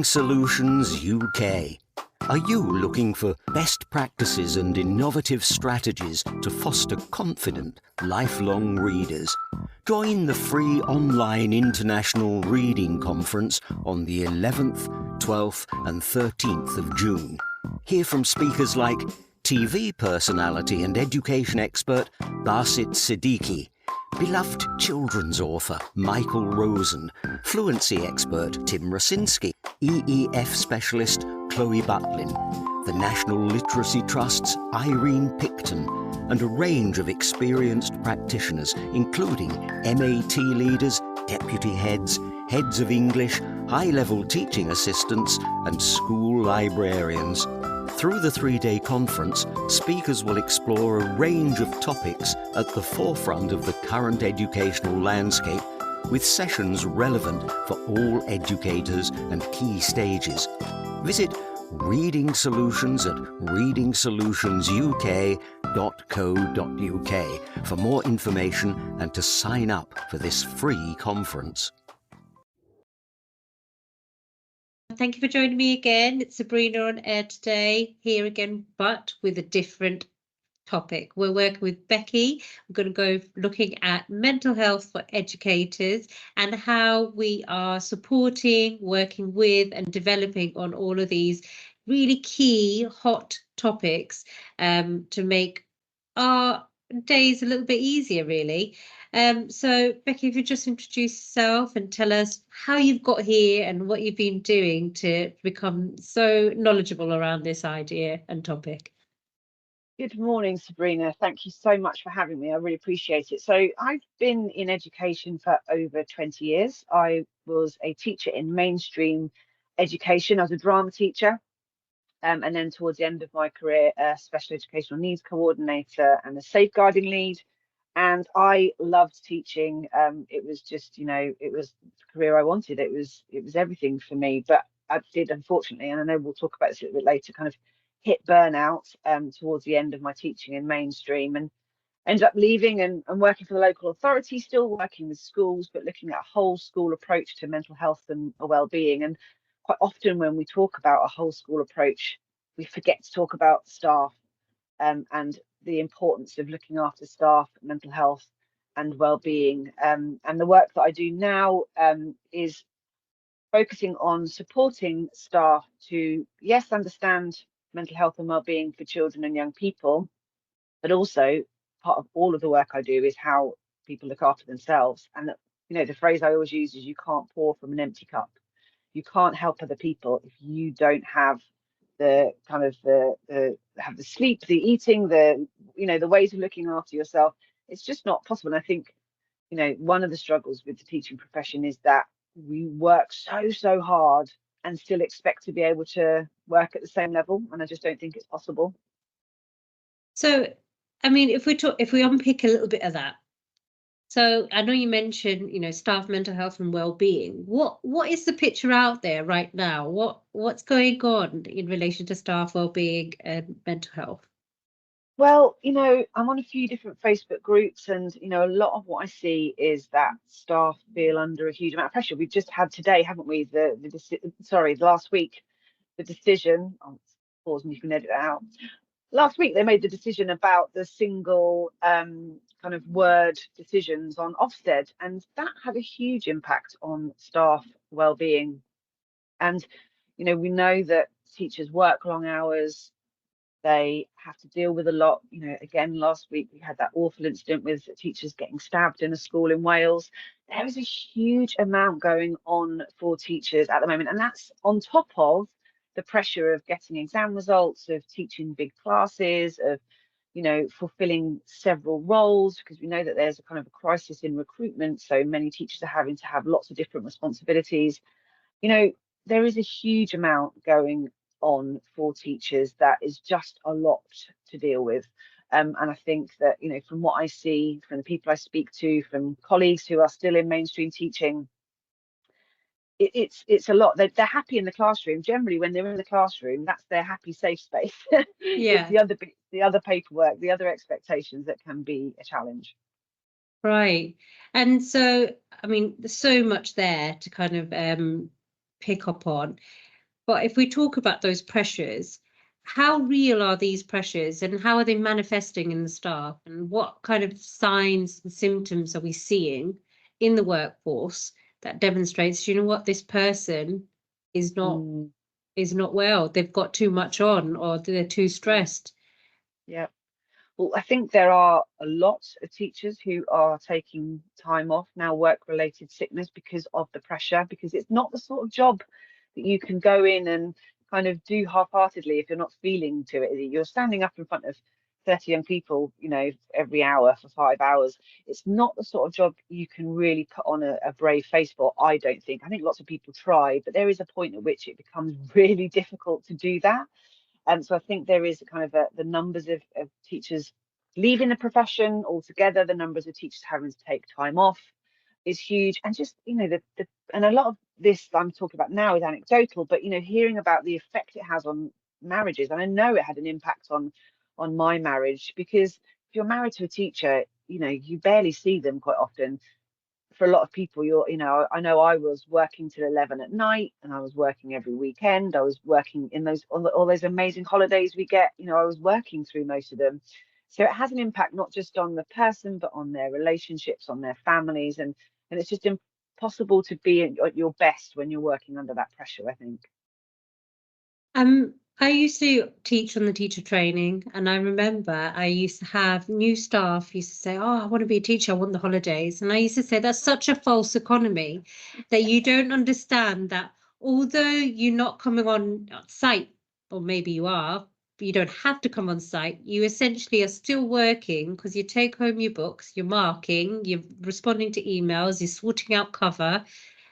Solutions UK. Are you looking for best practices and innovative strategies to foster confident, lifelong readers? Join the free online International Reading Conference on the 11th, 12th and 13th of June. Hear from speakers like TV personality and education expert Basit Siddiqui, beloved children's author Michael Rosen, fluency expert Tim Rosinski, EEF specialist Chloe Butlin, the National Literacy Trust's Irene Picton, and a range of experienced practitioners, including MAT leaders, deputy heads, heads of English, high-level teaching assistants, and school librarians. Through the three-day conference, speakers will explore a range of topics at the forefront of the current educational landscape, with sessions relevant for all educators and key stages. Visit Reading Solutions at readingsolutionsuk.co.uk for more information and to sign up for this free conference. Thank you for joining me again. It's Sabrina on air today, here again, but with a different topic. We're working with Becky. We're going to go looking at mental health for educators and how we are supporting, working with and developing on all of these really key hot topics to make our days a little bit easier, really. So Becky, if you just introduce yourself and tell us how you've got here and what you've been doing to become so knowledgeable around this idea and topic. Good morning, Sabrina. Thank you so much for having me. I really appreciate it. So I've been in education for over 20 years. I was a teacher in mainstream education. I was a drama teacher. And then towards the end of my career, a special educational needs coordinator and a safeguarding lead. And I loved teaching. It was just, it was the career I wanted. It was everything for me. But I did, unfortunately, and I know we'll talk about this a little bit later, kind of hit burnout towards the end of my teaching in mainstream, and ended up leaving and working for the local authority, still working with schools, but looking at a whole school approach to mental health and well-being. And quite often when we talk about a whole school approach, we forget to talk about staff and the importance of looking after staff, mental health and well-being. And the work that I do now is focusing on supporting staff to, yes, understand mental health and well-being for children and young people, but also part of all of the work I do is how people look after themselves. And the phrase I always use is, you can't pour from an empty cup. You can't help other people if you don't have the kind of the sleep, the eating, the ways of looking after yourself. It's just not possible. And I think one of the struggles with the teaching profession is that we work so hard and still expect to be able to work at the same level, and I just don't think it's possible. So I mean, if we unpick a little bit of that. So I know you mentioned, staff mental health and well-being. What is the picture out there right now? What's going on in relation to staff well-being and mental health? Well, I'm on a few different Facebook groups, and a lot of what I see is that staff feel under a huge amount of pressure. We've just had today, haven't we? Last week, the decision. Oh, pause, and you can edit that out. Last week, they made the decision about the single kind of word decisions on Ofsted, and that had a huge impact on staff well-being. And we know that teachers work long hours. They have to deal with a lot. Again, last week we had that awful incident with teachers getting stabbed in a school in Wales. There is a huge amount going on for teachers at the moment, and that's on top of the pressure of getting exam results, of teaching big classes, of fulfilling several roles, because we know that there's a kind of a crisis in recruitment. So many teachers are having to have lots of different responsibilities. There is a huge amount going on for teachers that is just a lot to deal with. And I think that, from what I see, from the people I speak to, from colleagues who are still in mainstream teaching, it's a lot. They're happy in the classroom. Generally, when they're in the classroom, that's their happy, safe space. Yeah. It's the other paperwork, the other expectations that can be a challenge. Right. And so, I mean, there's so much there to kind of pick up on. But if we talk about those pressures, how real are these pressures and how are they manifesting in the staff? And what kind of signs and symptoms are we seeing in the workforce that demonstrates, you know what, this person is not well, they've got too much on, or they're too stressed? Yeah. Well, I think there are a lot of teachers who are taking time off now, work-related sickness, because of the pressure, because it's not the sort of job that you can go in and kind of do half-heartedly if you're not feeling to it. You're standing up in front of 30 young people, you know, every hour for 5 hours. It's not the sort of job you can really put on a brave face for, I don't think. I think lots of people try, but there is a point at which it becomes really difficult to do that. And so I think there is kind of the numbers of teachers leaving the profession altogether, the numbers of teachers having to take time off is huge. And just, you know, and a lot of this I'm talking about now is anecdotal, but, you know, hearing about the effect it has on marriages. And I know it had an impact on my marriage, because if you're married to a teacher, you know, you barely see them quite often. For a lot of people, you know, I know I was working till 11 at night, and I was working every weekend. I was working in those all those amazing holidays we get, you know, I was working through most of them. So it has an impact not just on the person, but on their relationships, on their families, and it's just impossible to be at your best when you're working under that pressure, I think. I used to teach on the teacher training, and I remember I used to have new staff used to say, "Oh, I want to be a teacher, I want the holidays." And I used to say, that's such a false economy, that you don't understand that although you're not coming on site, or maybe you are, but you don't have to come on site, you essentially are still working because you take home your books, you're marking, you're responding to emails, you're sorting out cover,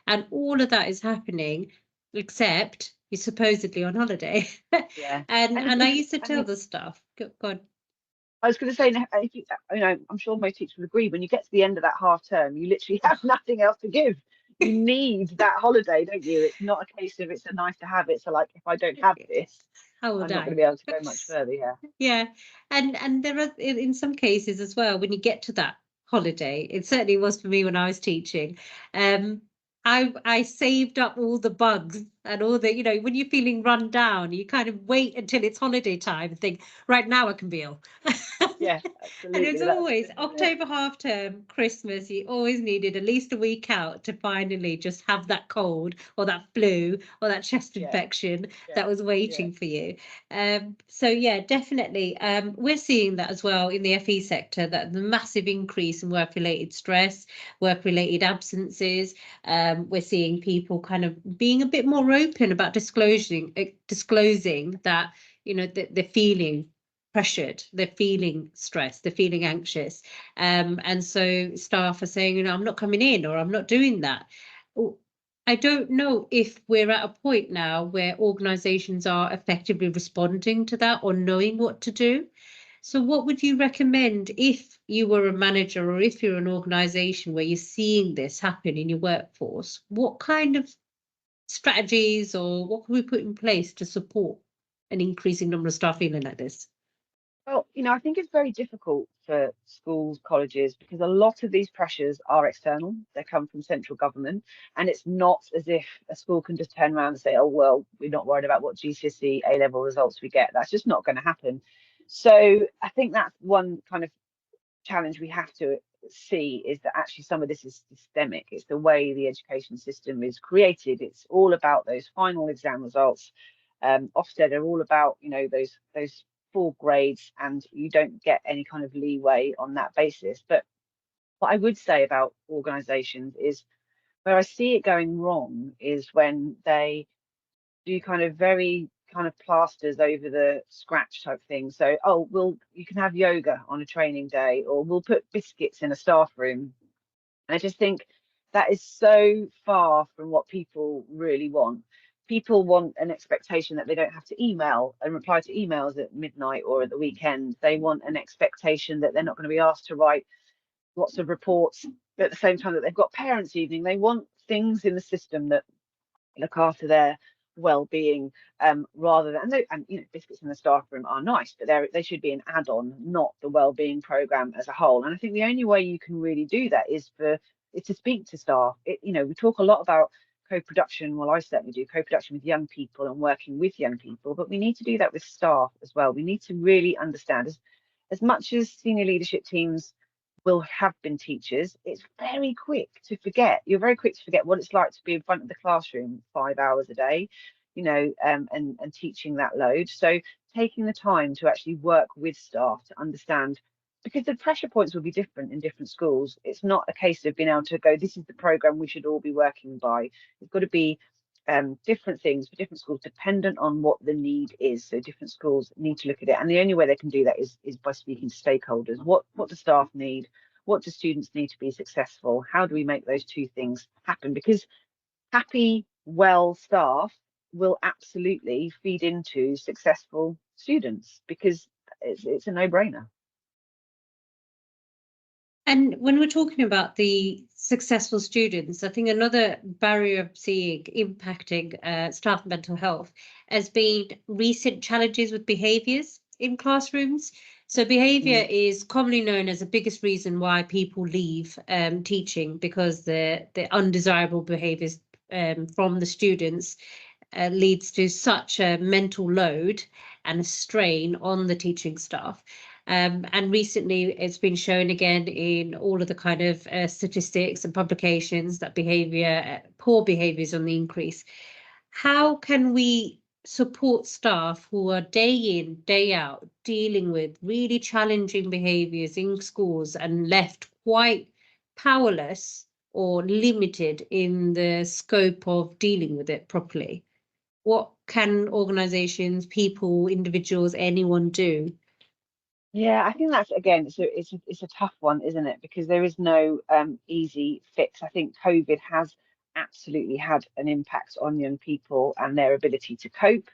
and all of that is happening, except you're supposedly on holiday. Yeah. And I If you, used to tell the staff, God, I was going to say, if you know, I'm sure most teachers would agree, when you get to the end of that half term, you literally have nothing else to give. You need that holiday, don't you? It's not a case of it's a nice to have. It's a, like, if I don't have this, how I'm would not going to I? be able to go much further. Yeah. Yeah, and there are in some cases as well, when you get to that holiday, it certainly was for me when I was teaching. Um, I saved up all the bugs and all the, you know, when you're feeling run down, you kind of wait until it's holiday time and think, right now I can be ill. Yeah, And it's absolutely. That's the always thing, isn't it? October half term, Christmas, you always needed at least a week out to finally just have that cold or that flu or that chest Yeah, infection yeah, that was yeah. waiting for you. So yeah, definitely. We're seeing that as well in the FE sector, that the massive increase in work-related stress, work-related absences. We're seeing people kind of being a bit more open about disclosing that, you know, that they're feeling pressured, they're feeling stressed, they're feeling anxious. And so staff are saying, you know, I'm not coming in, or I'm not doing that. I don't know if we're at a point now where organizations are effectively responding to that or knowing what to do. So what would you recommend if you were a manager, or if you're an organization where you're seeing this happen in your workforce? What kind of strategies or what can we put in place to support an increasing number of staff feeling like this? Well, you know, I think it's very difficult for schools, colleges, because a lot of these pressures are external. They come from central government, and it's not as if a school can just turn around and say, "Oh, well, we're not worried about what GCSE A-level results we get." That's just not going to happen. So I think that's one kind of challenge we have to see, is that actually some of this is systemic. It's the way the education system is created. It's all about those final exam results. Ofsted are all about, you know, those full grades, and you don't get any kind of leeway on that basis. But what I would say about organisations is, where I see it going wrong is when they do kind of very kind of plasters over the scratch type thing. So, oh, well, you can have yoga on a training day, or we'll put biscuits in a staff room. And I just think that is so far from what people really want. People want an expectation that they don't have to email and reply to emails at midnight or at the weekend. They want an expectation that they're not going to be asked to write lots of reports at the same time that they've got parents' evening. They want things in the system that look after their well-being, rather than, and you know, biscuits in the staff room are nice, but they should be an add-on, not the well-being program as a whole. And I think the only way you can really do that is to speak to staff. You know, we talk a lot about co-production. Well, I certainly do co-production with young people and working with young people, but we need to do that with staff as well. We need to really understand, as much as senior leadership teams will have been teachers, it's very quick to forget. You're very quick to forget what it's like to be in front of the classroom 5 hours a day, you know, and teaching that load. So taking the time to actually work with staff to understand, because the pressure points will be different in different schools. It's not a case of being able to go, this is the program we should all be working by. It's got to be different things for different schools, dependent on what the need is. So different schools need to look at it, and the only way they can do that is by speaking to stakeholders. What do staff need? What do students need to be successful? How do we make those two things happen? Because happy, well staff will absolutely feed into successful students, because it's a no-brainer. And when we're talking about the successful students, I think another barrier of seeing impacting staff mental health has been recent challenges with behaviours in classrooms. So behaviour is commonly known as the biggest reason why people leave teaching, because the undesirable behaviours from the students leads to such a mental load and a strain on the teaching staff. And recently it's been shown again in all of the kind of statistics and publications that poor behaviour is on the increase. How can we support staff who are day in, day out dealing with really challenging behaviours in schools and left quite powerless or limited in the scope of dealing with it properly? What can organisations, people, individuals, anyone do? Yeah, I think that's, again, it's a tough one, isn't it? Because there is no easy fix. I think COVID has absolutely had an impact on young people and their ability to cope.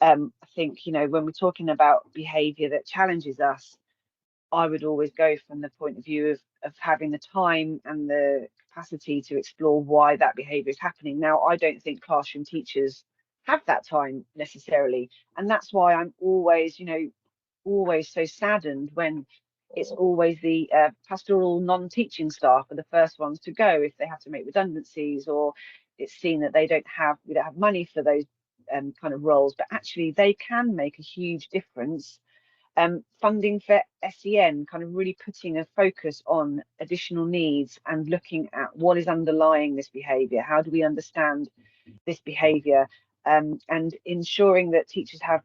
I think, you know, when we're talking about behaviour that challenges us, I would always go from the point of view of having the time and the capacity to explore why that behaviour is happening. Now, I don't think classroom teachers have that time necessarily, and that's why I'm always, you know, always so saddened when it's always the pastoral non-teaching staff are the first ones to go if they have to make redundancies, or it's seen that we don't have money for those kind of roles. But actually they can make a huge difference. Funding for SEN, kind of really putting a focus on additional needs and looking at what is underlying this behaviour. How do we understand this behaviour? And ensuring that teachers have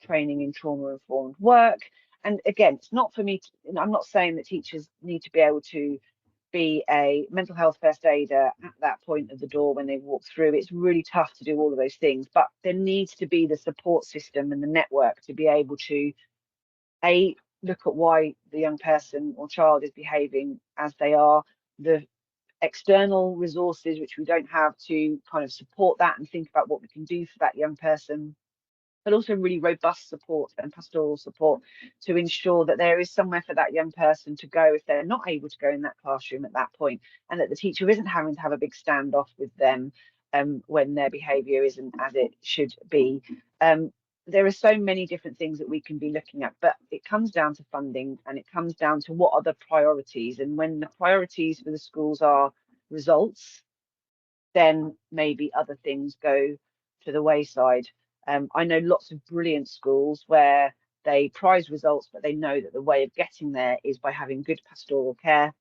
training in trauma-informed work. And again, it's not for me to, I'm not saying that teachers need to be able to be a mental health first aider at that point of the door when they walk through. It's really tough to do all of those things, but there needs to be the support system and the network to be able to look at why the young person or child is behaving as they are, the external resources which we don't have to kind of support that and think about what we can do for that young person, but also really robust support and pastoral support to ensure that there is somewhere for that young person to go if they're not able to go in that classroom at that point, and that the teacher isn't having to have a big standoff with them when their behaviour isn't as it should be. There are so many different things that we can be looking at, but it comes down to funding, and it comes down to what are the priorities. And when the priorities for the schools are results, then maybe other things go to the wayside. I know lots of brilliant schools where they prize results, but they know that the way of getting there is by having good pastoral care,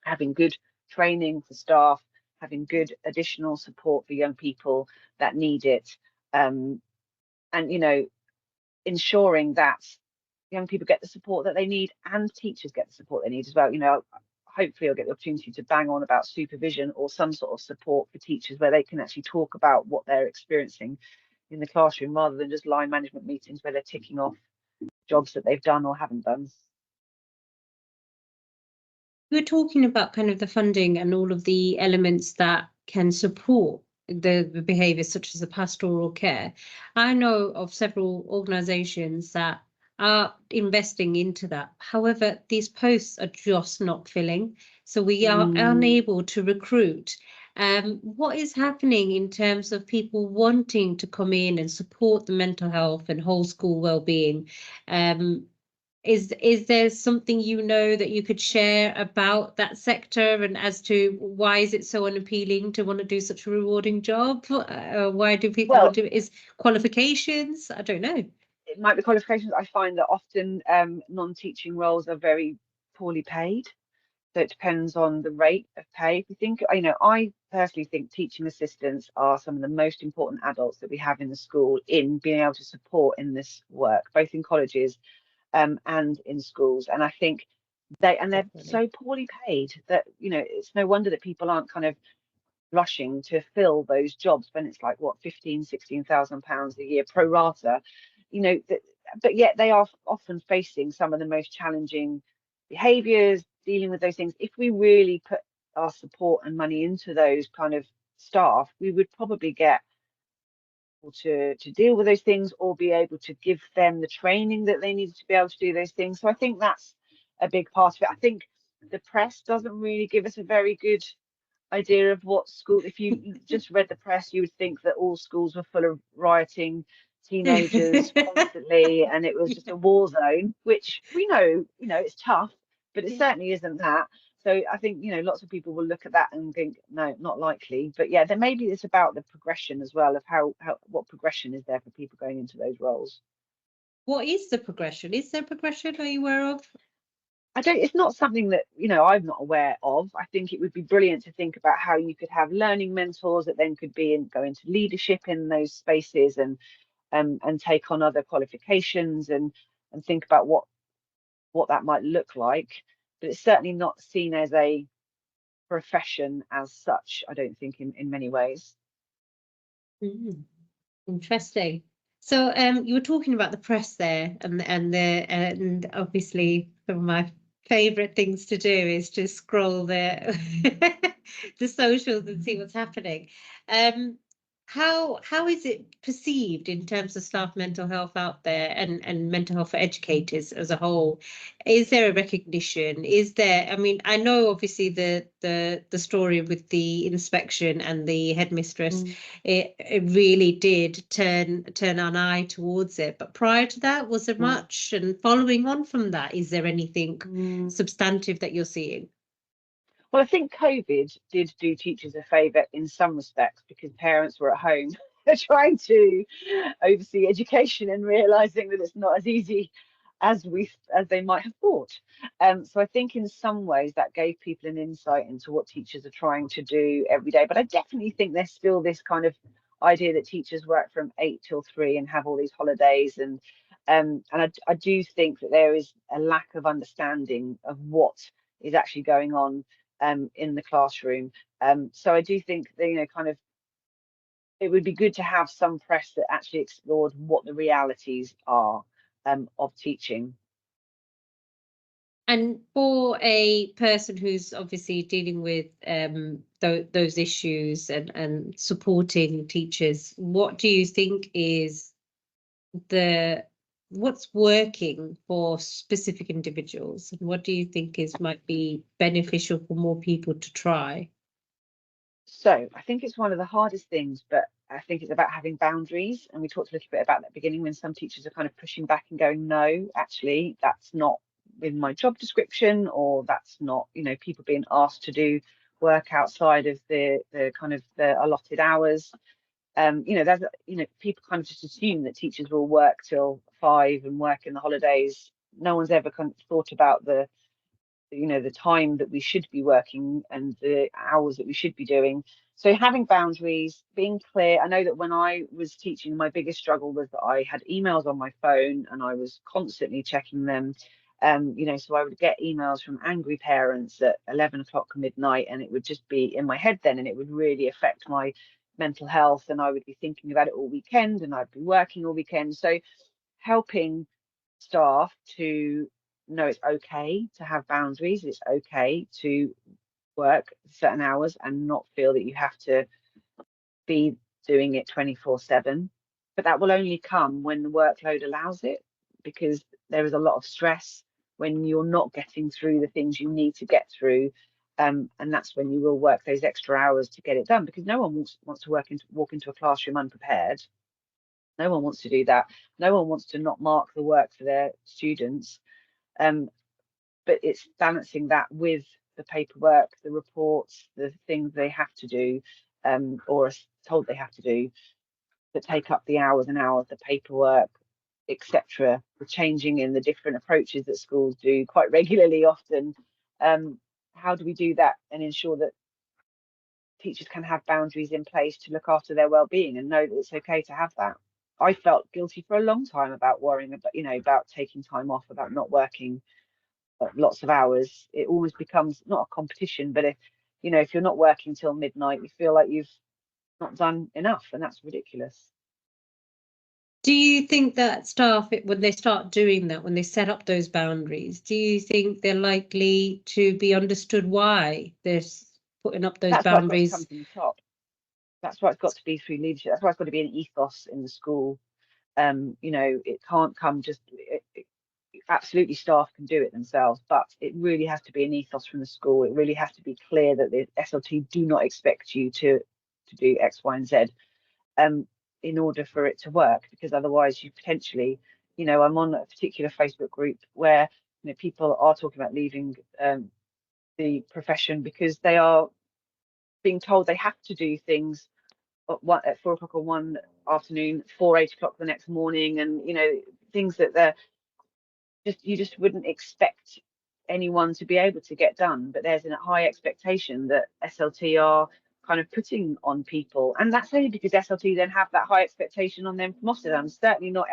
having good training for staff, having good additional support for young people that need it, and, you know, ensuring that young people get the support that they need and teachers get the support they need as well. You know, hopefully I'll get the opportunity to bang on about supervision or some sort of support for teachers where they can actually talk about what they're experiencing in the classroom, rather than just line management meetings where they're ticking off jobs that they've done or haven't done. We're talking about kind of the funding and all of the elements that can support the behaviours such as the pastoral care. I know of several organisations that are investing into that. However, these posts are just not filling, so we are unable to recruit. What is happening in terms of people wanting to come in and support the mental health and whole school well-being? Is there something that you could share about that sector, and as to why is it so unappealing to want to do such a rewarding job? Why do people want Well, to? Is qualifications? I don't know. it might be qualifications. I find that often non-teaching roles are very poorly paid. So it depends on the rate of pay. If you think, I personally think teaching assistants are some of the most important adults that we have in the school in being able to support in this work, both in colleges and in schools. And I think they're Definitely. so poorly paid that, it's no wonder that people aren't kind of rushing to fill those jobs when it's like, what, 15,000, 16,000 pounds a year pro rata, but yet they are often facing some of the most challenging behaviours, dealing with those things. If we really put our support and money into those kind of staff, we would probably get to deal with those things, or be able to give them the training that they need to be able to do those things. So I think that's a big part of it. I think the press doesn't really give us a very good idea of what school. If you just read the press, you would think that all schools were full of rioting teenagers constantly, and it was just a war zone, which we know, it's tough, but it certainly isn't that. So I think, lots of people will look at that and think, no, not likely. But yeah, then maybe it's about the progression as well, of how what progression is there for people going into those roles. What is the progression? Is there progression? Are you aware of? It's not something that, I'm not aware of. I think it would be brilliant to think about how you could have learning mentors that then could go into leadership in those spaces, and take on other qualifications, and think about what that might look like. But it's certainly not seen as a profession as such, I don't think, in many ways. Mm, interesting. So, you were talking about the press there, and obviously some of my favorite things to do is to scroll the socials and see what's happening. Um, how is it perceived in terms of staff mental health out there, and mental health for educators as a whole? Is there a recognition? Is there, I mean, I know obviously the story with the inspection and the headmistress, it really did turn an eye towards it. But prior to that, was there much? And following on from that, is there anything Mm. substantive that you're seeing? Well, I think COVID did do teachers a favour in some respects, because parents were at home trying to oversee education and realizing that it's not as easy as they might have thought. So I think in some ways that gave people an insight into what teachers are trying to do every day. But I definitely think there's still this kind of idea that teachers work from 8 till 3 and have all these holidays, and I do think that there is a lack of understanding of what is actually going on in the classroom. So I do think that, kind of, it would be good to have some press that actually explored what the realities are of teaching. And for a person who's obviously dealing with those issues, and supporting teachers, what do you think is what's working for specific individuals, and what do you think might be beneficial for more people to try? So I think it's one of the hardest things, but I think it's about having boundaries. And we talked a little bit about that at the beginning, when some teachers are kind of pushing back and going, no, actually, that's not in my job description, or that's not, people being asked to do work outside of the kind of the allotted hours. There's, people kind of just assume that teachers will work till 5 and work in the holidays. No one's ever kind of thought about the time that we should be working and the hours that we should be doing. So having boundaries, being clear. I know that when I was teaching, my biggest struggle was that I had emails on my phone and I was constantly checking them. So I would get emails from angry parents at 11 o'clock midnight, and it would just be in my head then, and it would really affect my mental health, and I would be thinking about it all weekend, and I'd be working all weekend. So helping staff to know it's okay to have boundaries, it's okay to work certain hours and not feel that you have to be doing it 24/7. But that will only come when the workload allows it, because there is a lot of stress when you're not getting through the things you need to get through. And that's when you will work those extra hours to get it done, because no one wants to walk into a classroom unprepared. No one wants to do that. No one wants to not mark the work for their students. But it's balancing that with the paperwork, the reports, the things they have to do, or are told they have to do, that take up the hours and hours, the paperwork, etc. The changing in the different approaches that schools do quite regularly, often. How do we do that and ensure that teachers can have boundaries in place to look after their well-being and know that it's okay to have that? I felt guilty for a long time about worrying about, about taking time off, about not working lots of hours. It almost becomes not a competition, but if you're not working till midnight, you feel like you've not done enough, and that's ridiculous. Do you think that staff, when they start doing that, when they set up those boundaries, do you think they're likely to be understood why they're putting up those That's boundaries? Why it's got to come from the top. That's why it's got to be through leadership. That's why it's got to be an ethos in the school. It can't come just. Absolutely, staff can do it themselves, but it really has to be an ethos from the school. It really has to be clear that the SLT do not expect you to do X, Y, and Z. In order for it to work, because otherwise you potentially, I'm on a particular Facebook group where people are talking about leaving the profession because they are being told they have to do things at 4 o'clock on one afternoon, 8 o'clock the next morning, and things that you just wouldn't expect anyone to be able to get done. But there's a high expectation that SLT are kind of putting on people, and that's only because SLT then have that high expectation on them from Ofsted. I'm certainly not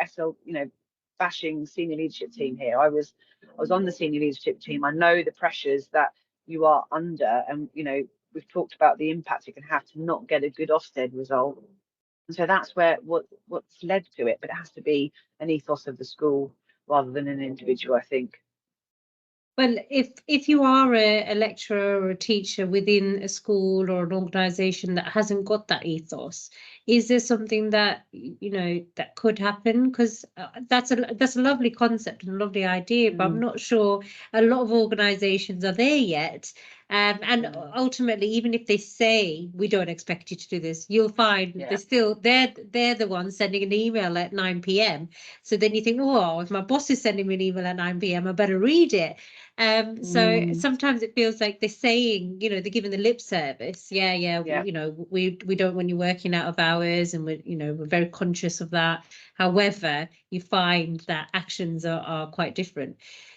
bashing senior leadership team here. I was on the senior leadership team. I know the pressures that you are under, and we've talked about the impact it can have to not get a good Ofsted result. And so that's what's led to it. But it has to be an ethos of the school rather than an individual, I think. Well, if you are a lecturer or a teacher within a school or an organisation that hasn't got that ethos, is there something that that could happen? Because that's a lovely concept and a lovely idea, but I'm not sure a lot of organisations are there yet. And ultimately, even if they say we don't expect you to do this, you'll find they're the ones sending an email at 9 p.m. So then you think, oh, if my boss is sending me an email at 9 p.m, I better read it. So sometimes it feels like they're saying, they're giving the lip service. Yeah. We don't want you working out of hours, and we're very conscious of that. However, you find that actions are quite different.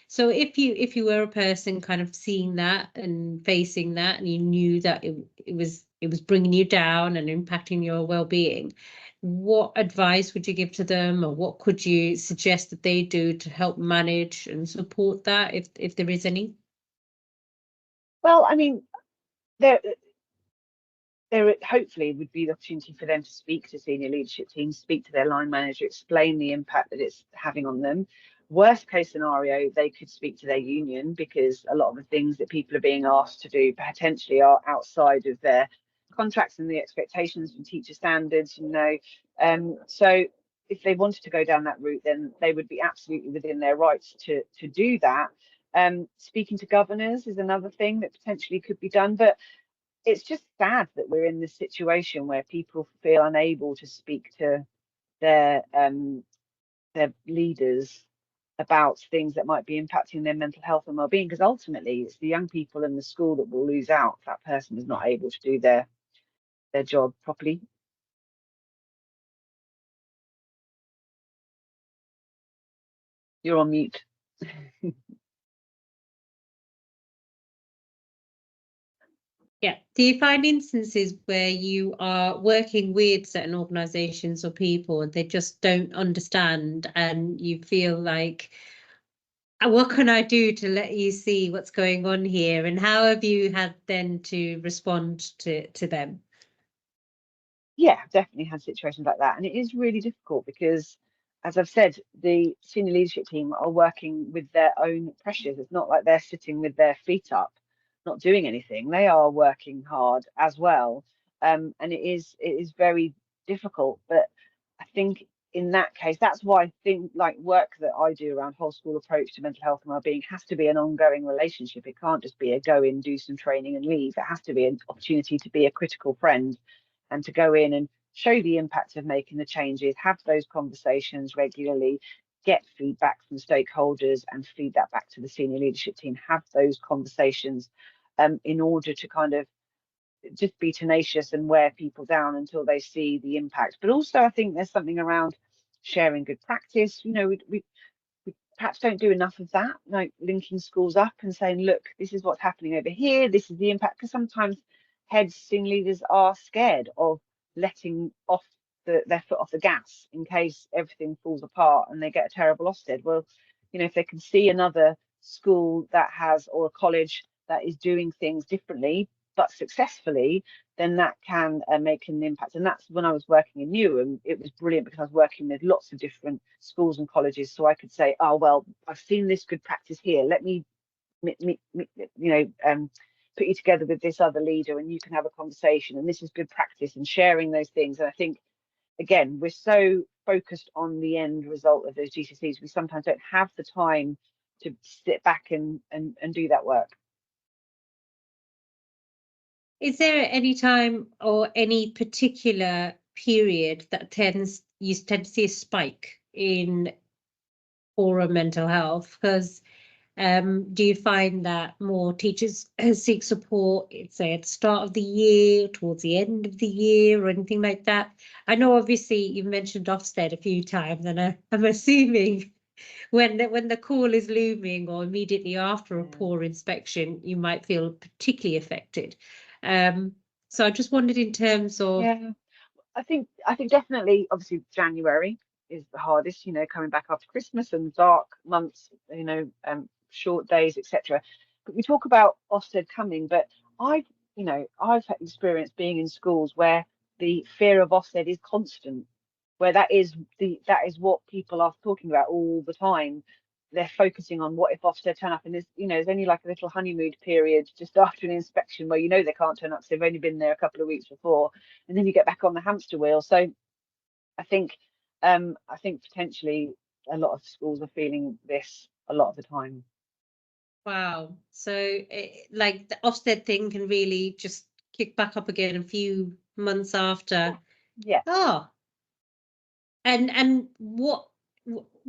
So if you were a person kind of seeing that and facing that, and you knew that it was bringing you down and impacting your well-being, what advice would you give to them, or what could you suggest that they do to help manage and support that, if there is any? Well, I mean, there hopefully would be the opportunity for them to speak to senior leadership teams, speak to their line manager, explain the impact that it's having on them. Worst case scenario, they could speak to their union, because a lot of the things that people are being asked to do potentially are outside of their contracts and the expectations from teacher standards, so if they wanted to go down that route, then they would be absolutely within their rights to do that. Speaking to governors is another thing that potentially could be done, but it's just sad that we're in this situation where people feel unable to speak to their leaders about things that might be impacting their mental health and well-being, because ultimately it's the young people in the school that will lose out if that person is not able to do their job properly. You're on mute. Yeah. Do you find instances where you are working with certain organisations or people and they just don't understand, and you feel like, what can I do to let you see what's going on here? And how have you had then to respond to them? Yeah, I've definitely had situations like that. And it is really difficult because, as I've said, the senior leadership team are working with their own pressures. It's not like they're sitting with their feet up, not doing anything. They are working hard as well. And it is very difficult. But I think in that case, that's why I think like work that I do around whole school approach to mental health and wellbeing has to be an ongoing relationship. It can't just be a go in, do some training and leave. It has to be an opportunity to be a critical friend and to go in and show the impact of making the changes, have those conversations regularly, get feedback from stakeholders and feed that back to the senior leadership team, have those conversations in order to kind of just be tenacious and wear people down until they see the impact. But also, I think there's something around sharing good practice. You know, we perhaps don't do enough of that, like linking schools up and saying, look, this is what's happening over here, this is the impact. Because sometimes heads, senior leaders are scared of letting off their foot off the gas in case everything falls apart and they get a terrible Ofsted. Well, you know, if they can see another school that has, or a college that is doing things differently but successfully, then that can make an impact. And that's when I was working in Newham, it was brilliant because I was working with lots of different schools and colleges. So I could say, oh, well, I've seen this good practice here. Let me, you know, put you together with this other leader and you can have a conversation. And this is good practice, and sharing those things. And I think, again, we're so focused on the end result of those GCSEs, we sometimes don't have the time to sit back and do that work. Is there any time or any particular period that you tend to see a spike in poorer mental health? Because do you find that more teachers seek support, say at the start of the year, towards the end of the year, or anything like that? I know obviously you've mentioned Ofsted a few times, and I'm assuming when the call is looming or immediately after a poor inspection, you might feel particularly affected. So I just wondered in terms of... Yeah, I think definitely, obviously January is the hardest, you know, coming back after Christmas and dark months, you know, short days, etc. But we talk about Ofsted coming, but I've had experience being in schools where the fear of Ofsted is constant, where that is what people are talking about all the time. They're focusing on what if Ofsted turn up, and there's only like a little honeymoon period just after an inspection where they can't turn up because they've only been there a couple of weeks before, and then you get back on the hamster wheel. So I think potentially a lot of schools are feeling this a lot of the time. Wow. So like the Ofsted thing can really just kick back up again a few months after. Yeah. Oh. And what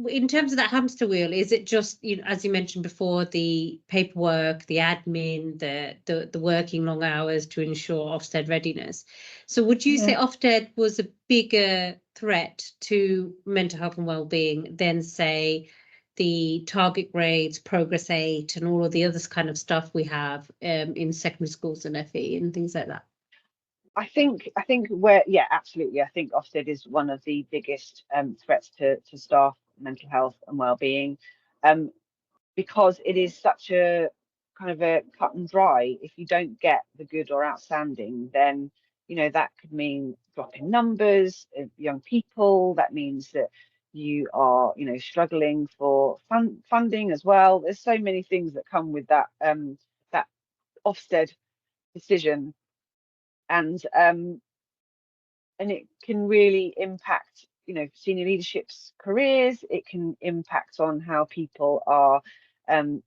in terms of that hamster wheel, is it just, as you mentioned before, the paperwork, the admin, the working long hours to ensure Ofsted readiness? So would you say Ofsted was a bigger threat to mental health and well-being than, say, the target grades, progress 8, and all of the other kind of stuff we have in secondary schools and FE and things like that? I think absolutely. I think Ofsted is one of the biggest threats to staff mental health and well-being, because it is such a kind of a cut and dry. If you don't get the good or outstanding, then that could mean dropping numbers of young people. That means that you are struggling for funding as well. There's so many things that come with that that Ofsted decision. And it can really impact senior leadership's careers. It can impact on how people are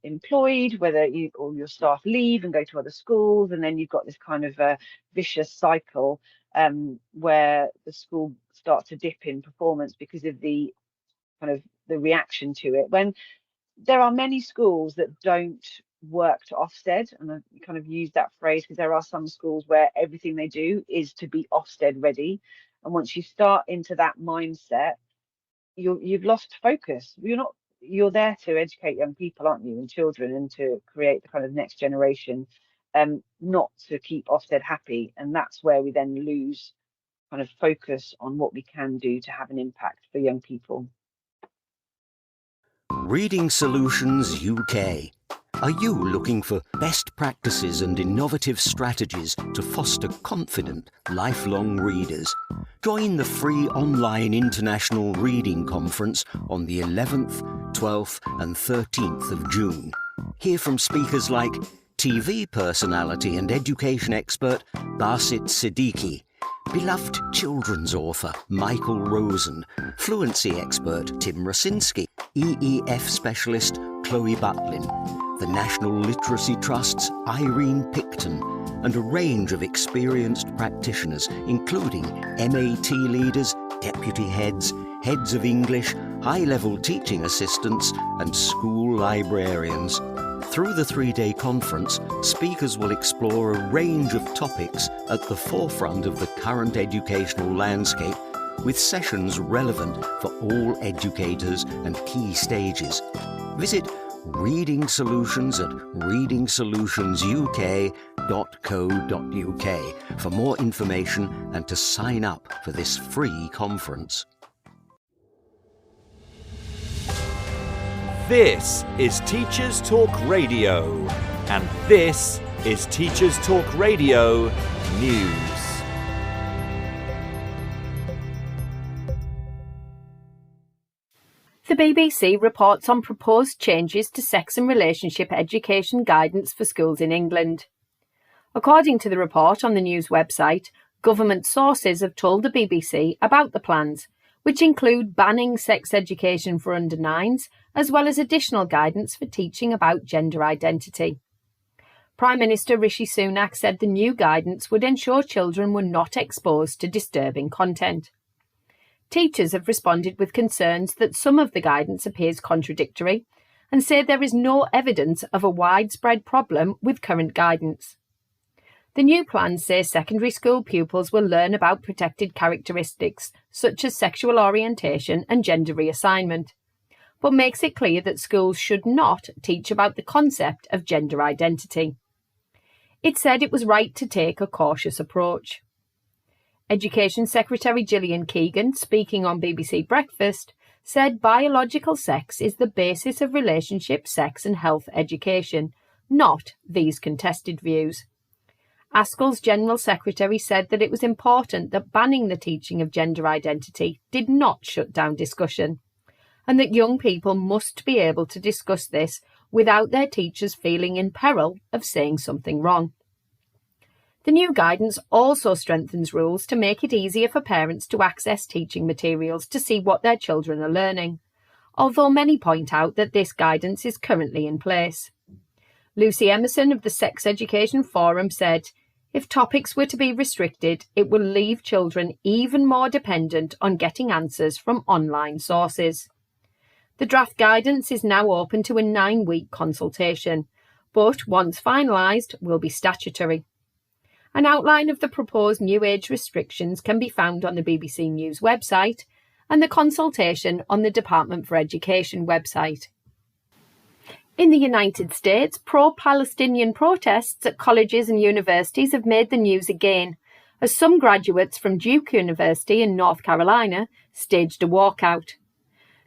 employed, whether your staff leave and go to other schools, and then you've got this kind of a vicious cycle where the school starts to dip in performance because of the reaction to it. When there are many schools that don't work to Ofsted, and I kind of use that phrase because there are some schools where everything they do is to be Ofsted ready, and once you start into that mindset, you've lost focus. You're there to educate young people, aren't you, and children, and to create the kind of next generation, not to keep Ofsted happy. And that's where we then lose kind of focus on what we can do to have an impact for young people. Reading Solutions UK. Are you looking for best practices and innovative strategies to foster confident, lifelong readers? Join the free online International Reading Conference on the 11th, 12th and 13th of June. Hear from speakers like TV personality and education expert Basit Siddiqui, beloved children's author Michael Rosen, fluency expert Tim Rosinski, EEF specialist Chloe Butlin, the National Literacy Trust's Irene Picton, and a range of experienced practitioners, including MAT leaders, deputy heads, heads of English, high-level teaching assistants and school librarians. Through the 3-day conference, speakers will explore a range of topics at the forefront of the current educational landscape, with sessions relevant for all educators and key stages. Visit Reading Solutions at readingsolutionsuk.co.uk for more information and to sign up for this free conference. This is Teachers Talk Radio, and this is Teachers Talk Radio News. The BBC reports on proposed changes to sex and relationship education guidance for schools in England. According to the report on the news website, government sources have told the BBC about the plans, which include banning sex education for under 9s, as well as additional guidance for teaching about gender identity. Prime Minister Rishi Sunak said the new guidance would ensure children were not exposed to disturbing content. Teachers have responded with concerns that some of the guidance appears contradictory and say there is no evidence of a widespread problem with current guidance. The new plans say secondary school pupils will learn about protected characteristics such as sexual orientation and gender reassignment, but makes it clear that schools should not teach about the concept of gender identity. It said it was right to take a cautious approach. Education Secretary Gillian Keegan, speaking on BBC Breakfast, said biological sex is the basis of relationship, sex and health education, not these contested views. ASCL's General Secretary said that it was important that banning the teaching of gender identity did not shut down discussion, and that young people must be able to discuss this without their teachers feeling in peril of saying something wrong. The new guidance also strengthens rules to make it easier for parents to access teaching materials to see what their children are learning, although many point out that this guidance is currently in place. Lucy Emerson of the Sex Education Forum said, "If topics were to be restricted, it will leave children even more dependent on getting answers from online sources." The draft guidance is now open to a 9-week consultation, but once finalised will be statutory. An outline of the proposed new age restrictions can be found on the BBC News website and the consultation on the Department for Education website. In the United States, pro-Palestinian protests at colleges and universities have made the news again, as some graduates from Duke University in North Carolina staged a walkout.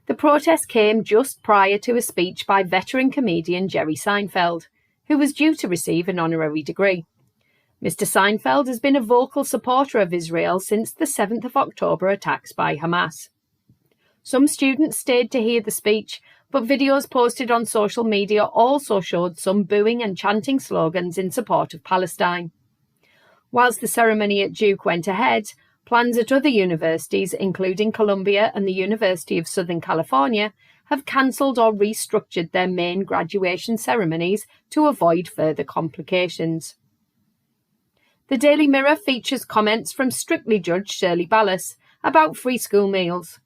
The protest came just prior to a speech by veteran comedian Jerry Seinfeld, who was due to receive an honorary degree. Mr. Seinfeld has been a vocal supporter of Israel since the 7th of October attacks by Hamas. Some students stayed to hear the speech, but videos posted on social media also showed some booing and chanting slogans in support of Palestine. Whilst the ceremony at Duke went ahead, plans at other universities, including Columbia and the University of Southern California, have cancelled or restructured their main graduation ceremonies to avoid further complications. The Daily Mirror features comments from Strictly Judge Shirley Ballas about free school meals.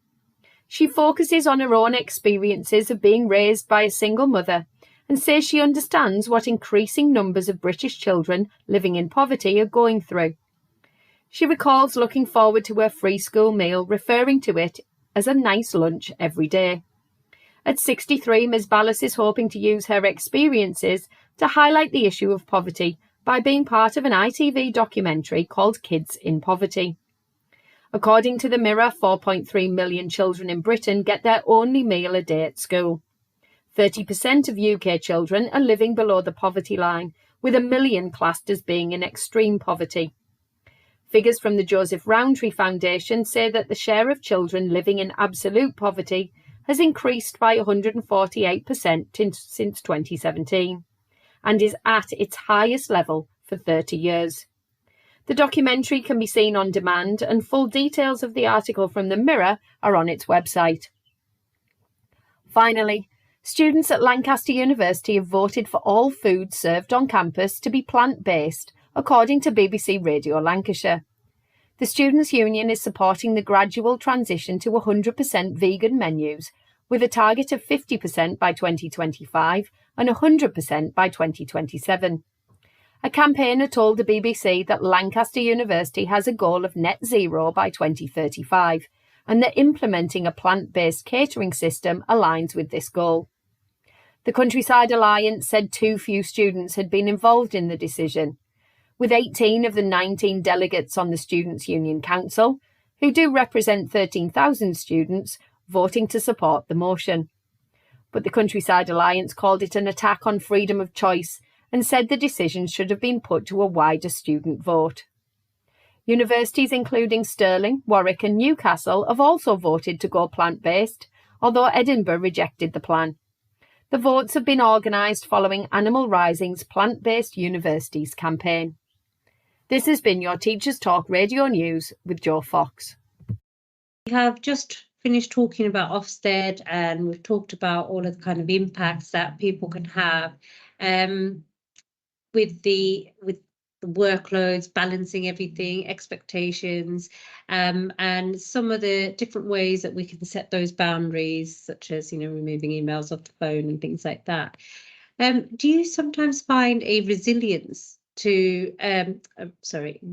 She focuses on her own experiences of being raised by a single mother and says she understands what increasing numbers of British children living in poverty are going through. She recalls looking forward to her free school meal, referring to it as a nice lunch every day. At 63, Ms. Ballas is hoping to use her experiences to highlight the issue of poverty by being part of an ITV documentary called Kids in Poverty. According to the Mirror, 4.3 million children in Britain get their only meal a day at school. 30% of UK children are living below the poverty line, with 1 million classed as being in extreme poverty. Figures from the Joseph Rowntree Foundation say that the share of children living in absolute poverty has increased by 148% since 2017. And is at its highest level for 30 years. The documentary can be seen on demand, and full details of the article from the Mirror are on its website. Finally, students at Lancaster University have voted for all food served on campus to be plant-based, according to BBC Radio Lancashire. The Students' Union is supporting the gradual transition to 100% vegan menus with a target of 50% by 2025 and 100% by 2027. A campaigner told the BBC that Lancaster University has a goal of net zero by 2035 and that implementing a plant-based catering system aligns with this goal. The Countryside Alliance said too few students had been involved in the decision, with 18 of the 19 delegates on the Students' Union Council, who do represent 13,000 students, voting to support the motion. But the Countryside Alliance called it an attack on freedom of choice and said the decision should have been put to a wider student vote. Universities including Stirling, Warwick and Newcastle have also voted to go plant-based, although Edinburgh rejected the plan. The votes have been organised following Animal Rising's Plant-Based Universities campaign. This has been your Teachers Talk Radio News with Jo Fox. We have just finished talking about Ofsted, and we've talked about all of the kind of impacts that people can have with the workloads, balancing everything, expectations, and some of the different ways that we can set those boundaries, such as, removing emails off the phone and things like that. Do you sometimes find a resilience do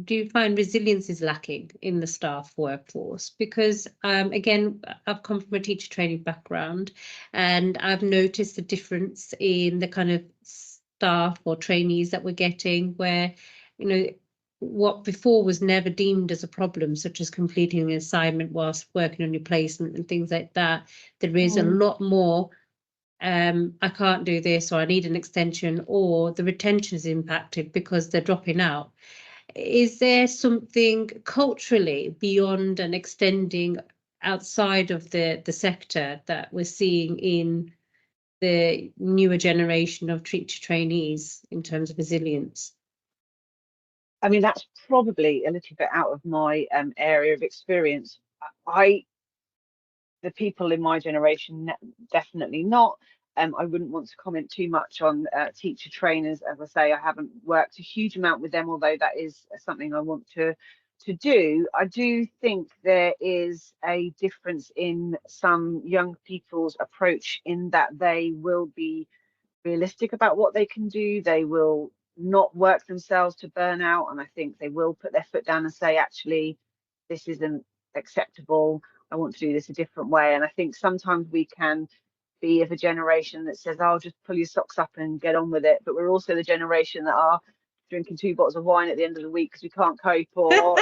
you find resilience is lacking in the staff workforce? Because again, I've come from a teacher training background, and I've noticed the difference in the kind of staff or trainees that we're getting, where what before was never deemed as a problem, such as completing an assignment whilst working on your placement and things like that, there is a lot more I can't do this, or I need an extension, or the retention is impacted because they're dropping out. Is there something culturally beyond and extending outside of the sector that we're seeing in the newer generation of teacher trainees in terms of resilience? I mean, that's probably a little bit out of my area of experience. The people in my generation, definitely not. I wouldn't want to comment too much on teacher trainers. As I say, I haven't worked a huge amount with them, although that is something I want to do. I do think there is a difference in some young people's approach, in that they will be realistic about what they can do. They will not work themselves to burn out, and I think they will put their foot down and say, actually, this isn't acceptable. I want to do this a different way. And I think sometimes we can be of a generation that says, "I'll just pull your socks up and get on with it." But we're also the generation that are drinking 2 bottles of wine at the end of the week because we can't cope, or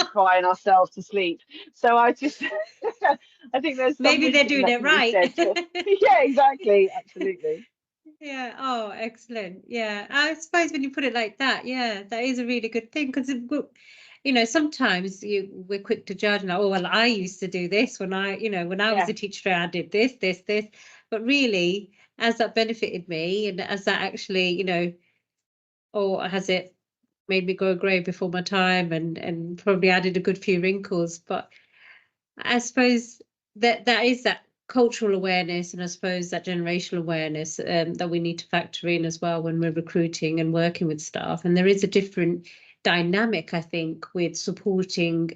crying ourselves to sleep. So I just I think there's maybe they're doing it right. Yeah, exactly, absolutely. Yeah. Oh, excellent. Yeah, I suppose when you put it like that, yeah, that is a really good thing, because sometimes we're quick to judge, oh, well, I used to do this when I was a teacher, I did this, but really, has that benefited me, and has that actually, or has it made me go grey before my time and probably added a good few wrinkles? But I suppose that is that cultural awareness, and I suppose that generational awareness that we need to factor in as well when we're recruiting and working with staff. And there is a different dynamic, I think, with supporting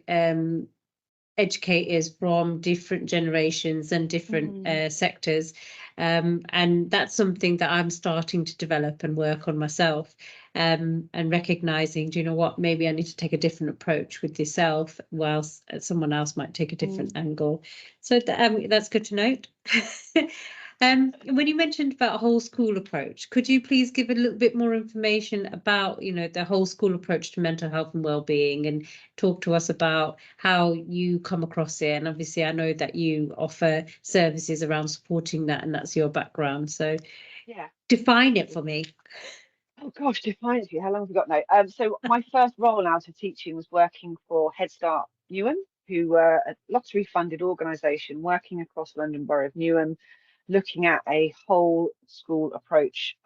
educators from different generations and different sectors, and that's something that I'm starting to develop and work on myself, and recognizing, do you know what, maybe I need to take a different approach with yourself, whilst someone else might take a different angle. So that's good to note. When you mentioned about a whole school approach, could you please give a little bit more information about, the whole school approach to mental health and well-being, and talk to us about how you come across it? And obviously, I know that you offer services around supporting that, and that's your background. So yeah, define it for me. Oh gosh, define it for you. How long have we got now? So my first role out of teaching was working for Head Start Newham, who were a lottery-funded organisation working across London Borough of Newham, looking at a whole school approach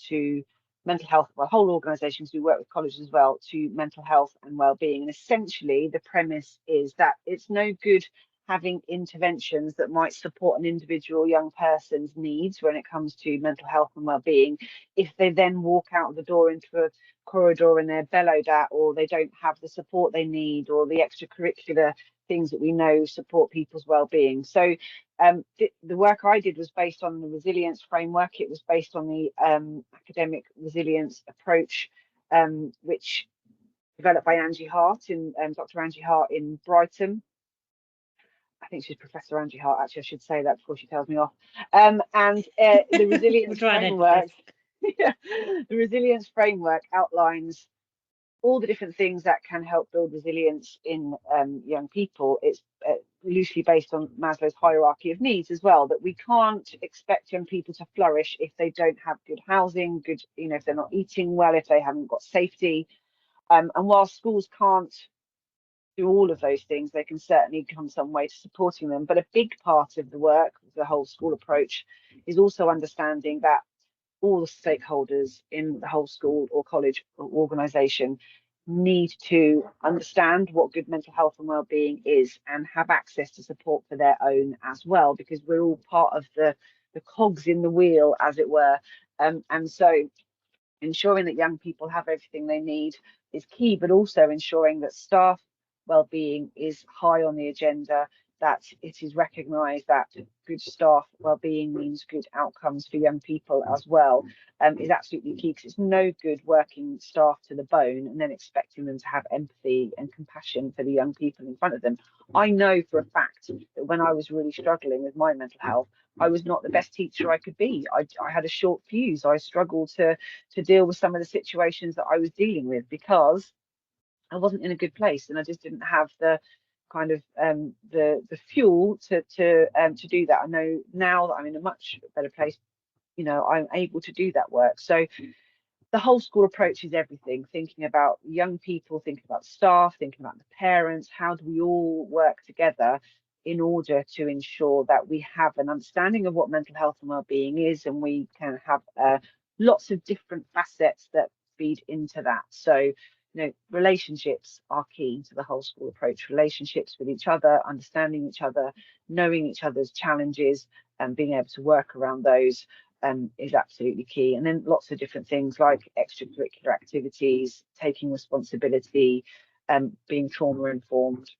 to mental health. Well, whole organisations, we work with colleges as well, to mental health and well-being. And essentially, the premise is that it's no good having interventions that might support an individual young person's needs when it comes to mental health and well-being, if they then walk out the door into a corridor and they're bellowed at, or they don't have the support they need, or the extracurricular things that we know support people's well-being. So the work I did was based on the resilience framework. It was based on the academic resilience approach, which developed by Angie Hart in Dr. Angie Hart in Brighton. I think she's Professor Angie Hart, actually. I should say that before she tells me off. And the resilience framework, yeah, the resilience framework outlines all the different things that can help build resilience in young people. It's loosely based on Maslow's hierarchy of needs as well, that we can't expect young people to flourish if they don't have good housing, good, if they're not eating well, if they haven't got safety. And while schools can't do all of those things, they can certainly come some way to supporting them. But a big part of the work, the whole school approach, is also understanding that all the stakeholders in the whole school or college or organisation need to understand what good mental health and well-being is and have access to support for their own as well, because we're all part of the cogs in the wheel, as it were. And so ensuring that young people have everything they need is key, but also ensuring that staff well-being is high on the agenda, that it is recognised that good staff well-being means good outcomes for young people as well, is absolutely key, because it's no good working staff to the bone and then expecting them to have empathy and compassion for the young people in front of them. I know for a fact that when I was really struggling with my mental health, I was not the best teacher I could be. I had a short fuse. I struggled to deal with some of the situations that I was dealing with because I wasn't in a good place, and I just didn't have the kind of the fuel to do that. I know now that I'm in a much better place, I'm able to do that work. So the whole school approach is everything, thinking about young people, thinking about staff, thinking about the parents. How do we all work together in order to ensure that we have an understanding of what mental health and well-being is, and we can have lots of different facets that feed into that. So relationships are key to the whole school approach. Relationships with each other, understanding each other, knowing each other's challenges, and being able to work around those is absolutely key. And then lots of different things like extracurricular activities, taking responsibility, being trauma informed,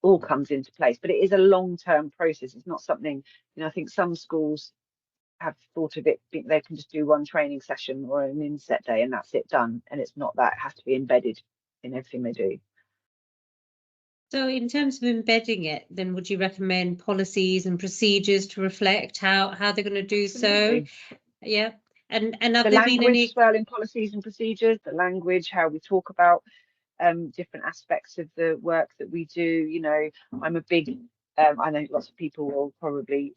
all comes into place. But it is a long-term process. It's not something, I think some schools have thought of it, they can just do one training session or an inset day and that's it, done. And it's not that. It has to be embedded in everything they do. So in terms of embedding it, then would you recommend policies and procedures to reflect how they're going to do Absolutely. so? Yeah. And have the there language been any as well in policies and procedures, the language, how we talk about different aspects of the work that we do. I'm a big I know lots of people will probably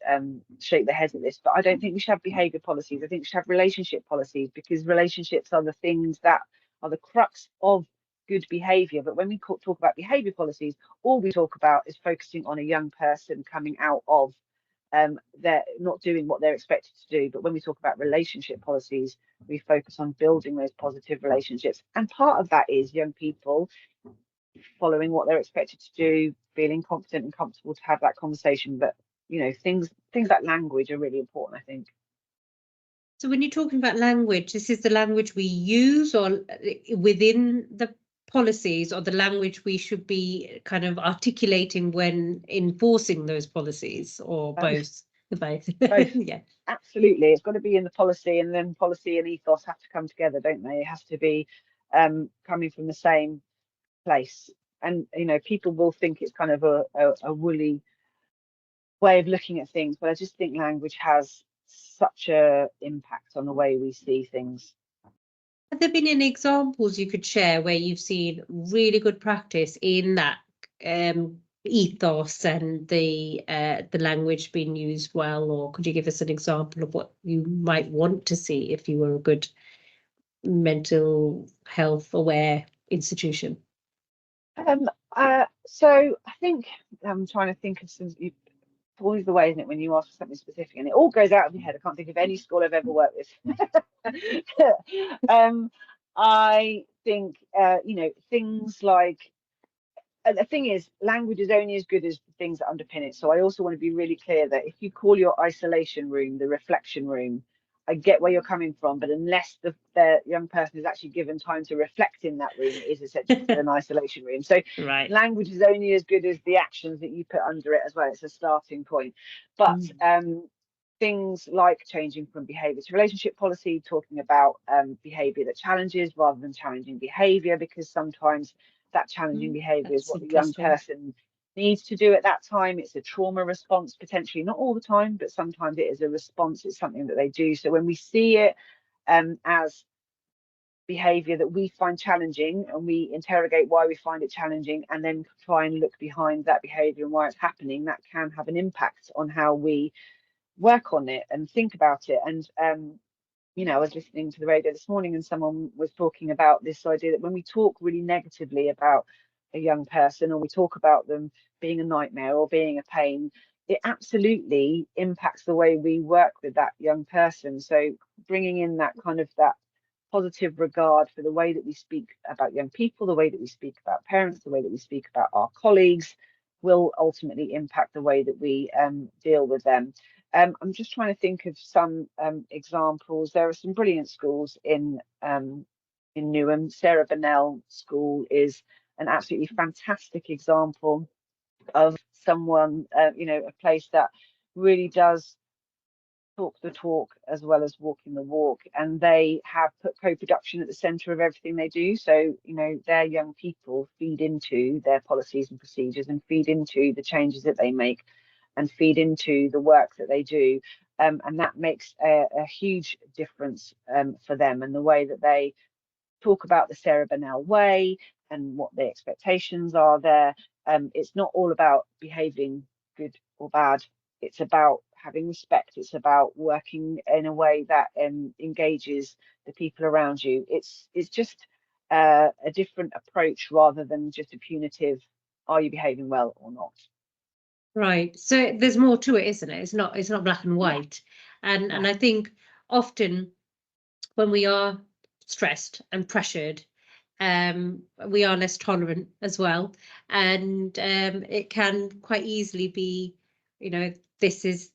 shake their heads at this, but I don't think we should have behaviour policies. I think we should have relationship policies, because relationships are the things that are the crux of good behaviour. But when we talk about behaviour policies, all we talk about is focusing on a young person coming out of they're not doing what they're expected to do. But when we talk about relationship policies, we focus on building those positive relationships. And part of that is young people following what they're expected to do, feeling confident and comfortable to have that conversation. But things like language are really important, I think. So when you're talking about language, this is the language we use or within the policies, or the language we should be kind of articulating when enforcing those policies, or both? Both. Yeah, absolutely. It's got to be in the policy, and then policy and ethos have to come together, don't they? It has to be coming from the same place. And people will think it's kind of a woolly way of looking at things, but I just think language has such a impact on the way we see things. Have there been any examples you could share where you've seen really good practice in that ethos and the language being used well? Or could you give us an example of what you might want to see if you were a good mental health aware institution? So I think I'm trying to think of some. Always the way, isn't it, when you ask for something specific and it all goes out of your head. I can't think of any school I've ever worked with. I think things like the thing is, language is only as good as the things that underpin it. So I also want to be really clear that if you call your isolation room the reflection room, I get where you're coming from, but unless the young person is actually given time to reflect in that room, it is essentially still an isolation room. So Right. language is only as good as the actions that you put under it as well. It's a starting point. But things like changing from behaviour to relationship policy, talking about behaviour that challenges rather than challenging behaviour, because sometimes that challenging behaviour is That's what the young interesting. person needs to do at that time. It's a trauma response, potentially, not all the time, but sometimes it is a response. It's something that they do. So when we see it as behaviour that we find challenging, and we interrogate why we find it challenging, and then try and look behind that behaviour and why it's happening, that can have an impact on how we work on it and think about it. And you know, I was listening to the radio this morning and someone was talking about this idea that when we talk really negatively about a young person, or we talk about them being a nightmare or being a pain, it absolutely impacts the way we work with that young person. So bringing in that kind of that positive regard for the way that we speak about young people, the way that we speak about parents, the way that we speak about our colleagues, will ultimately impact the way that we deal with them. I'm just trying to think of some examples. There are some brilliant schools in Newham. Sarah Bennell School is an absolutely fantastic example of someone, you know, a place that really does talk the talk as well as walking the walk, and they have put co-production at the centre of everything they do. So, you know, their young people feed into their policies and procedures, and feed into the changes that they make, and feed into the work that they do, and that makes a huge difference for them, and the way that they talk about the Sarah Bennell way and what the expectations are there. It's not all about behaving good or bad. It's about having respect. It's about working in a way that engages the people around you. It's just a different approach rather than just a punitive, are you behaving well or not? Right. So there's more to it, isn't it? It's not black and Yeah. white. And No. I think often when we are stressed and pressured, we are less tolerant as well. And it can quite easily be, you know, this is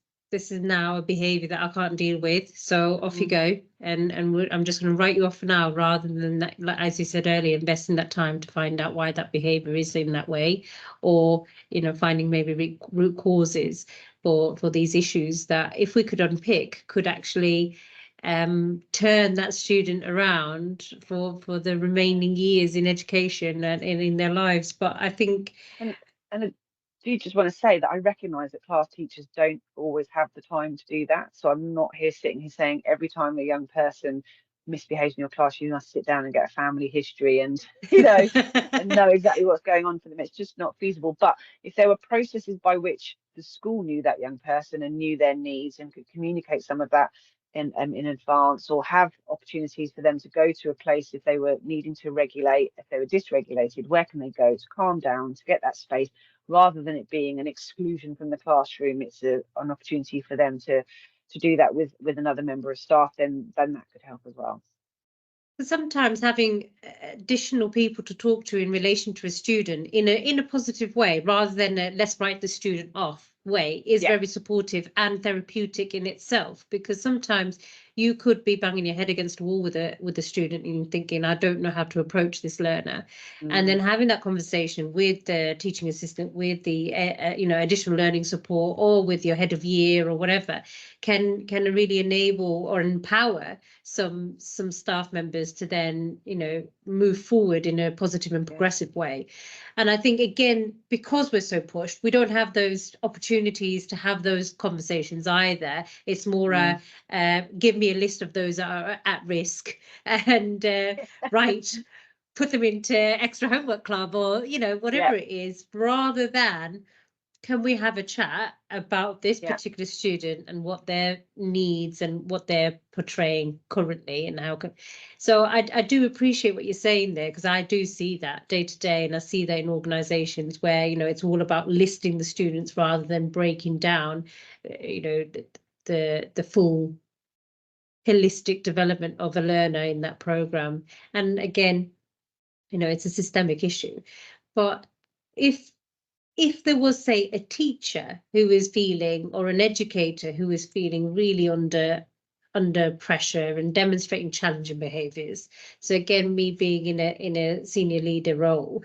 now a behavior that I can't deal with. So off you go. And I'm just going to write you off for now, rather than that, like, as you said earlier, investing that time to find out why that behavior is in that way, or, you know, finding maybe root causes for these issues that, if we could unpick, could actually turn that student around for the remaining years in education and in their lives. But I think, And I do just want to say that I recognise that class teachers don't always have the time to do that. So I'm not here sitting here saying every time a young person misbehaves in your class, you must sit down and get a family history and, you know, and know exactly what's going on for them. It's just not feasible. But if there were processes by which the school knew that young person and knew their needs and could communicate some of that in advance, or have opportunities for them to go to a place if they were needing to regulate, if they were dysregulated, where can they go to calm down, to get that space, rather than it being an exclusion from the classroom. It's an opportunity for them to do that with another member of staff, then that could help as well. sometimes having additional people to talk to in relation to a student in a positive way, rather than a let's write the student off way, is very supportive and therapeutic in itself. Because sometimes you could be banging your head against a wall with a student and thinking, I don't know how to approach this learner. And then having that conversation with the teaching assistant, with the you know, additional learning support, or with your head of year or whatever, can really enable or empower some staff members to then, you know, move forward in a positive and progressive way. And I think, again, because we're so pushed, we don't have those opportunities to have those conversations either. It's more give me a list of those that are at risk, and right, put them into extra homework club, or, you know, whatever it is, rather than, can we have a chat about this particular student and what their needs and what they're portraying currently, and how can. So I do appreciate what you're saying there, because I do see that day to day, and I see that in organizations where, you know, it's all about listing the students rather than breaking down, you know, the full holistic development of a learner in that program. And again, you know, it's a systemic issue. But if there was, say, a teacher who is feeling, or an educator who is feeling really under pressure and demonstrating challenging behaviours. So again, me being in a senior leader role,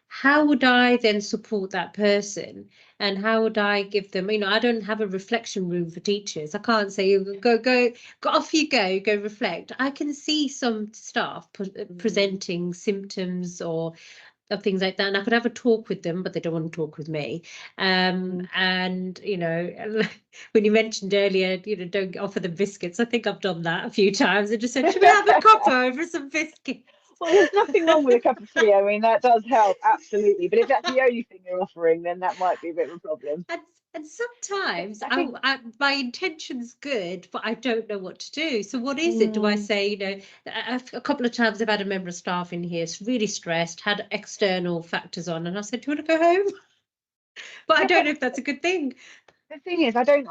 how would I then support that person? And how would I give them, I don't have a reflection room for teachers. I can't say, go off you go reflect. I can see some staff presenting symptoms or things like that, and I could have a talk with them, but they don't want to talk with me. And when you mentioned earlier, don't offer them biscuits, I think I've done that a few times and just said, should we have a cuppa over some biscuits? Well, there's nothing wrong with a cup of tea. I mean, that does help, absolutely. But if that's the only thing you're offering, then that might be a bit of a problem. And sometimes I think my intention's good, but I don't know what to do. So what is it? Do I say, a couple of times I've had a member of staff in here really stressed, had external factors on, and I said, do you want to go home? But I don't know if that's a good thing. the thing is, I don't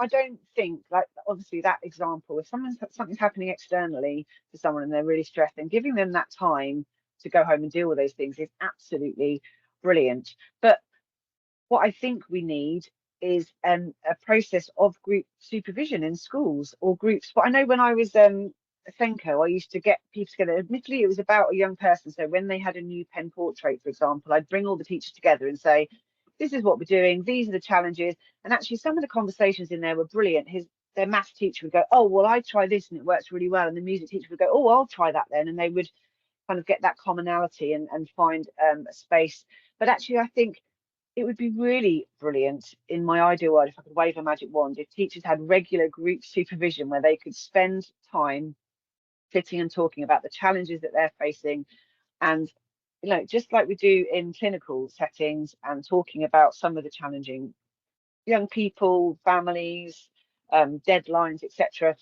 think, like, obviously that example, if something's happening externally to someone and they're really stressed, then giving them that time to go home and deal with those things is absolutely brilliant. But what I think we need is a process of group supervision in schools or groups. But I know when I was a Senko, I used to get people together. Admittedly, it was about a young person. So when they had a new pen portrait, for example, I'd bring all the teachers together and say, this is what we're doing. These are the challenges. And actually, some of the conversations in there were brilliant. Their maths teacher would go, oh, well, I try this and it works really well. And the music teacher would go, oh, I'll try that then. And they would kind of get that commonality and find a space. But actually, I think it would be really brilliant in my ideal world, if I could wave a magic wand, if teachers had regular group supervision where they could spend time sitting and talking about the challenges that they're facing, and just like we do in clinical settings, and talking about some of the challenging young people, families, deadlines, etc.,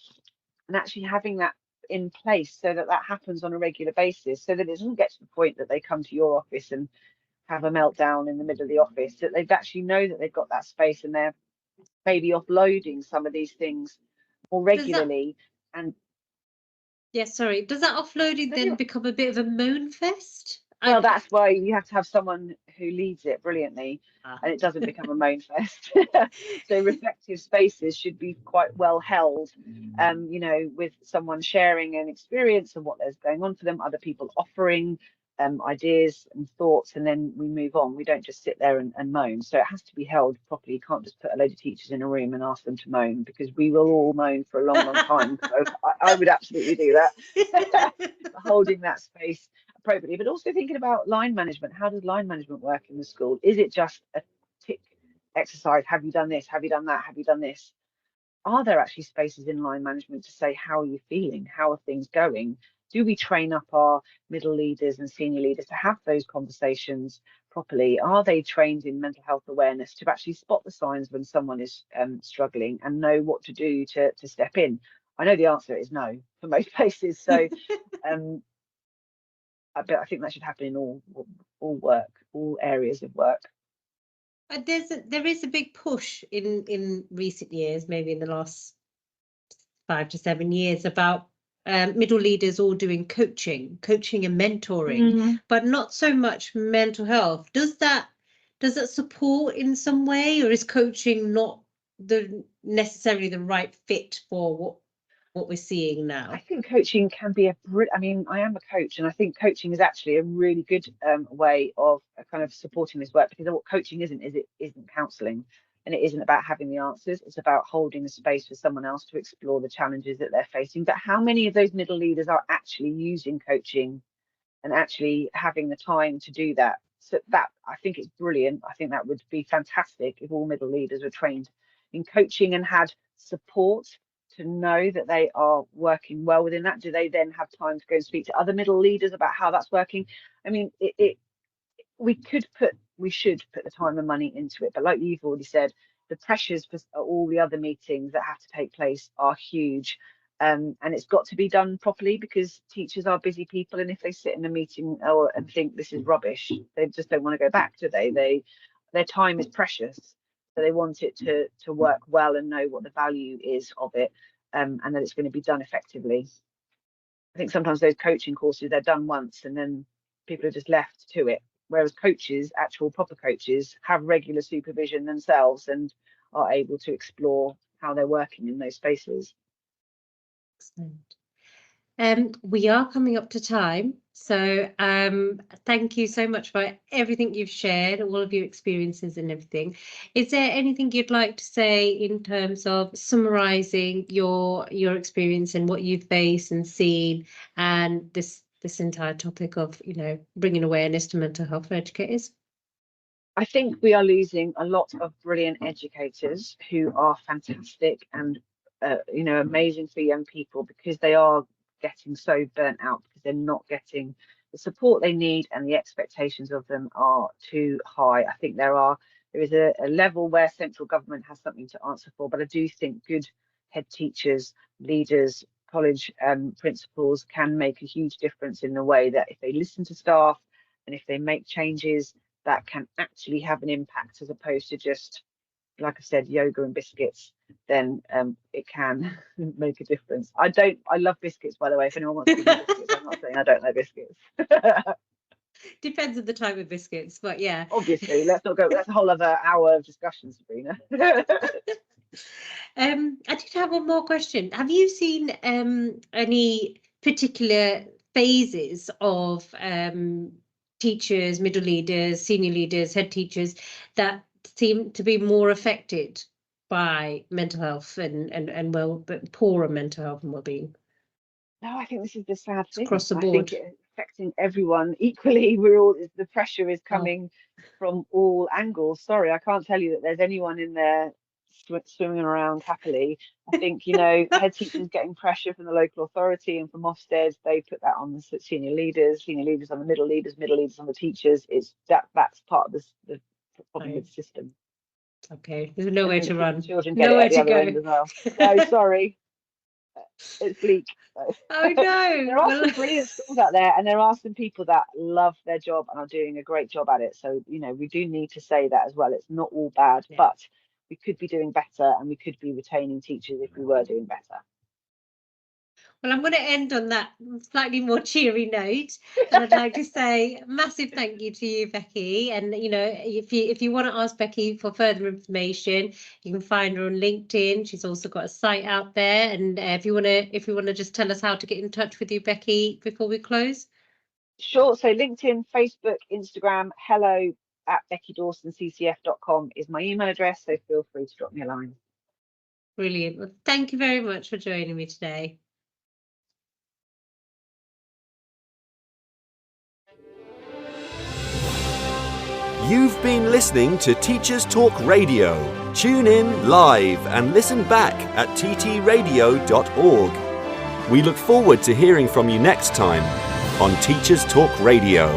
and actually having that in place so that happens on a regular basis, so that it doesn't get to the point that they come to your office and have a meltdown in the middle of the office, that they've actually know that they've got that space and they're maybe offloading some of these things more regularly. Does that offloading then become a bit of a moan fest? Well, that's why you have to have someone who leads it brilliantly, and it doesn't become a moan fest. So reflective spaces should be quite well held, with someone sharing an experience and what there's going on for them, other people offering ideas and thoughts, and then we move on. We don't just sit there and moan. So it has to be held properly. You can't just put a load of teachers in a room and ask them to moan, because we will all moan for a long time. So I would absolutely do that. Holding that space appropriately, but also thinking about line management. How does line management work in the school? Is it just a tick exercise? Have you done this? Have you done that? Have you done this? Are there actually spaces in line management to say, how are you feeling? How are things going? Do we train up our middle leaders and senior leaders to have those conversations properly? Are they trained in mental health awareness to actually spot the signs when someone is struggling and know what to do to step in? I know the answer is no for most places. So but I think that should happen in all areas of work. There is a big push in recent years, maybe in the last 5 to 7 years, about middle leaders all doing coaching and mentoring, but not so much mental health. Does that support in some way, or is coaching not necessarily the right fit for what we're seeing now? I think coaching can be I mean, I am a coach, and I think coaching is actually a really good way of kind of supporting this work, because what coaching isn't counselling, and it isn't about having the answers. It's about holding the space for someone else to explore the challenges that they're facing. But how many of those middle leaders are actually using coaching and actually having the time to do that? So that, I think, it's brilliant. I think that would be fantastic if all middle leaders were trained in coaching and had support to know that they are working well within that. Do they then have time to go and speak to other middle leaders about how that's working? I mean, we should put the time and money into it, but like you've already said, the pressures for all the other meetings that have to take place are huge, and it's got to be done properly, because teachers are busy people, and if they sit in a meeting and think this is rubbish, they just don't want to go back, do they? Their time is precious, so they want it to work well and know what the value is of it, and that it's going to be done effectively. I think sometimes those coaching courses, they're done once and then people are just left to it. whereas coaches, actual proper coaches, have regular supervision themselves and are able to explore how they're working in those spaces. Excellent. We are coming up to time, so thank you so much for everything you've shared, all of your experiences and everything. Is there anything you'd like to say in terms of summarising your experience and what you've faced and seen, and this entire topic of, you know, bringing awareness to mental health for educators? I think we are losing a lot of brilliant educators who are fantastic and you know, amazing for young people, because they are getting so burnt out because they're not getting the support they need, and the expectations of them are too high. I think there is a level where central government has something to answer for, but I do think good head teachers, leaders, college principals can make a huge difference in the way that if they listen to staff and if they make changes, that can actually have an impact, as opposed to just, like I said, yoga and biscuits. Then it can make a difference. I love biscuits, by the way. If anyone wants to give me biscuits, I'm not saying I don't like biscuits. Depends on the type of biscuits, but yeah. Obviously, let's not go. That's a whole other hour of discussion, Sabrina. I did have one more question. Have you seen any particular phases of teachers, middle leaders, senior leaders, head teachers that seem to be more affected by mental health and poorer mental health and well-being? No, I think this is the sad thing. Across the I board. think it's affecting everyone equally. The pressure is coming from all angles. Sorry, I can't tell you that there's anyone in there swimming around happily. I think, you know, head teachers getting pressure from the local authority and from Ofsted. They put that on the senior leaders on the middle leaders on the teachers. It's that's part of the problem with the system. Okay, there's nowhere to run. Children get it at the other end as well. No, sorry. It's bleak. Oh no. There are some brilliant schools out there, and there are some people that love their job and are doing a great job at it. So, you know, we do need to say that as well. It's not all bad, but we could be doing better, and we could be retaining teachers if we were doing better. Well, I'm going to end on that slightly more cheery note, and I'd like to say a massive thank you to you, Becky. And you know, if you want to ask Becky for further information, you can find her on LinkedIn. She's also got a site out there. And if you want to just tell us how to get in touch with you, Becky, before we close. Sure. So LinkedIn, Facebook, Instagram, hello@beckydawsonccf.com is my email address. So feel free to drop me a line. Brilliant. Well, thank you very much for joining me today. You've been listening to Teachers Talk Radio. Tune in live and listen back at ttradio.org. We look forward to hearing from you next time on Teachers Talk Radio.